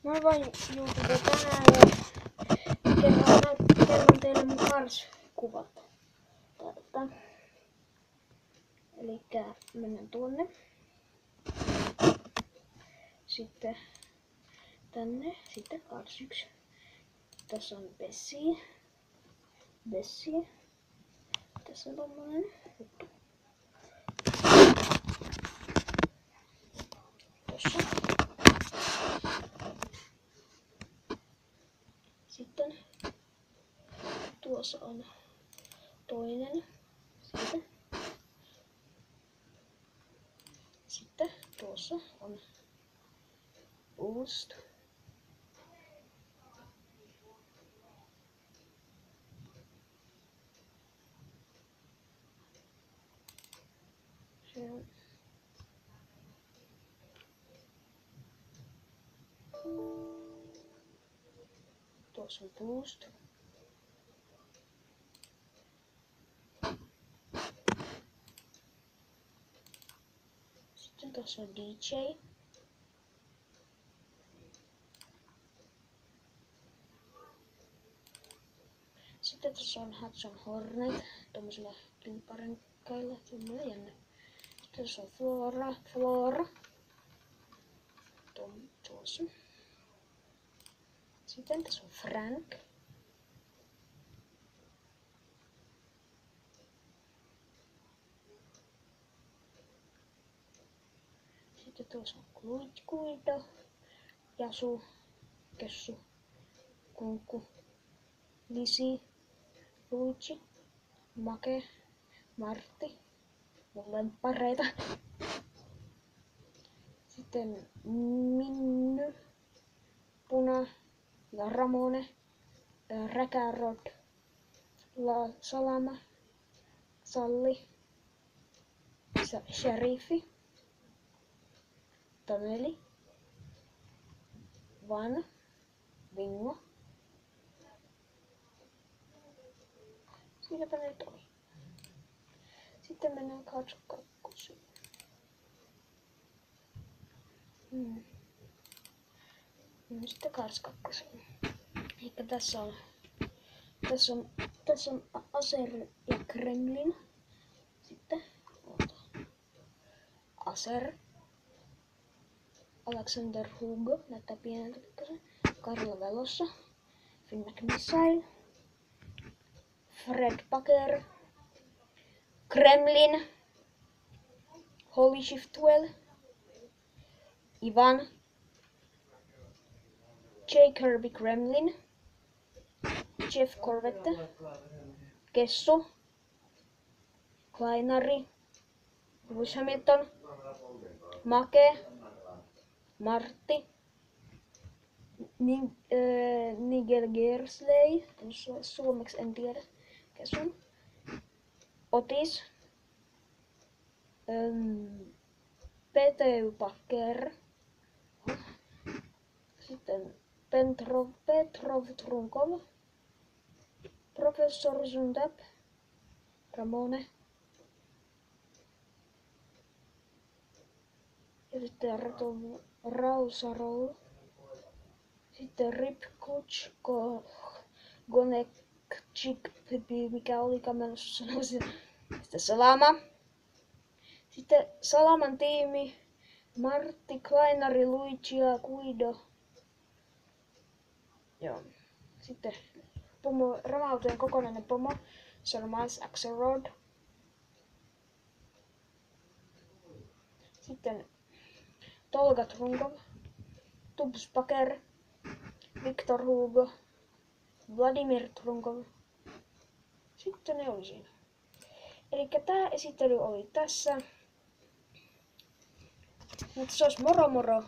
Moi vain YouTube tänään ja kerron teille mun Cars-kuvat täältä. Elikkä mennään tuonne. Sitten tänne, sitten Cars 1. Tässä on Bessie. Tässä on tommonen juttu. Tossa. Sitten tuossa on toinen. Sitten tuossa on Boost. Se on tuossa on Boost. Sitten tuossa on DJ. Sitten tuossa on Hudson Hornet, tommosilla kilparenkailla, semmoinen jännä. Sitten tuossa on Flora. Tuossa. Sitten tässä on Frank. Sitten tuossa on Guido, Jasu, Kessu, Kunkku, Lisi, Luigi, Make, Martti, mun lemppareita. Sitten Minny, Puna ja Ramone, Räkärod, Salama, Salli, Sheriffi, Taneli, Van, Vingo. Siinäpä ne oli. Sitten mennään Cars 2. Sitten Cars 2. Elikkä tässä on Acer ja Kremlin. Sitten Acer, Alexander Hugo, näyttää pieneltä pikkasen. Karla Velossa, Finnac Missile, Fred Packer, Kremlin, Holy Shiftwell, Ivan, J. Kirby Kremlin, Jeff Corvette, Kessu, Kleinari, Lewis Hamilton, Make, Martti, Nigel Gersley, suomeksi en tiedä mikä se on, Otis, Petey Packer, sitten Petrov Trunkov, Professor Zundab, Ramone ja sitten Rausarol, sitten Rip Kuch, Gonekchik, mikä olikaan mä en osaa sanoa sitä. Sitten Salama. Sitten Salaman tiimi, Martti, Kleinari, Luigi ja Guido. Joo. Sitten pomo, Rama-autojen kokonainen pomo, se on Miles Axelrod. Sitten Tolga Trunkov, Tubbs Packer, Victor Hugo, Vladimir Trunkov. Sitten ne oli siinä. Elikkä tää esittely oli tässä. Mutta se olisi moro moro!